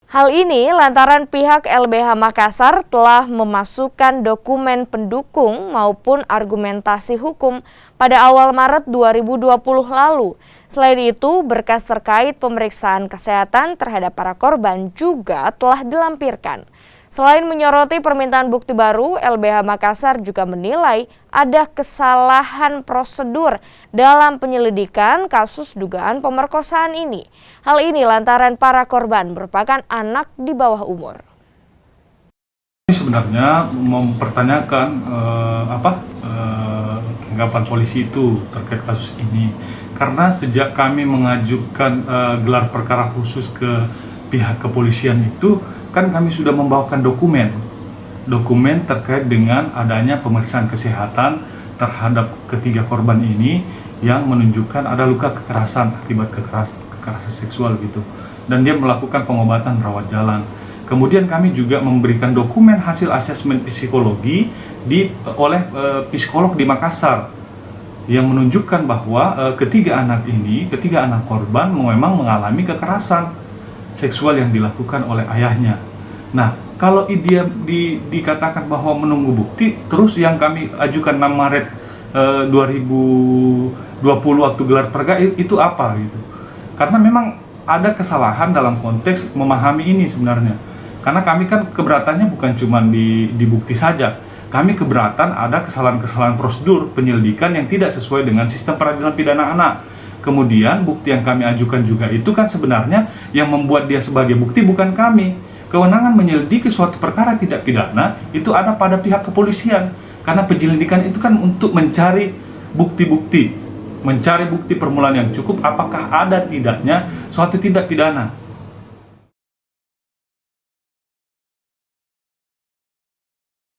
Hal ini lantaran pihak LBH Makassar telah memasukkan dokumen pendukung maupun argumentasi hukum pada awal Maret 2020 lalu. Selain itu, berkas terkait pemeriksaan kesehatan terhadap para korban juga telah dilampirkan. Selain menyoroti permintaan bukti baru, LBH Makassar juga menilai ada kesalahan prosedur dalam penyelidikan kasus dugaan pemerkosaan ini. Hal ini lantaran para korban merupakan anak di bawah umur. Sebenarnya mempertanyakan tanggapan polisi itu terkait kasus ini, karena sejak kami mengajukan gelar perkara khusus ke pihak kepolisian itu, kan kami sudah membawakan dokumen terkait dengan adanya pemeriksaan kesehatan terhadap ketiga korban ini yang menunjukkan ada luka kekerasan akibat kekerasan seksual gitu, dan dia melakukan pengobatan rawat jalan. Kemudian kami juga memberikan dokumen hasil asesmen psikologi oleh psikolog di Makassar yang menunjukkan bahwa ketiga anak korban memang mengalami kekerasan seksual yang dilakukan oleh ayahnya. Nah, kalau dia dikatakan bahwa menunggu bukti, terus yang kami ajukan 6 Maret 2020 waktu gelar perkara itu apa gitu. Karena memang ada kesalahan dalam konteks memahami ini sebenarnya. Karena kami kan keberatannya bukan cuma di bukti saja. Kami keberatan ada kesalahan-kesalahan prosedur penyelidikan yang tidak sesuai dengan sistem peradilan pidana anak. Kemudian bukti yang kami ajukan juga itu kan sebenarnya yang membuat dia sebagai bukti bukan kami. Kewenangan menyelidiki suatu perkara tidak pidana itu ada pada pihak kepolisian. Karena penyelidikan itu kan untuk mencari bukti-bukti, mencari bukti permulaan yang cukup apakah ada tidaknya suatu tindak pidana.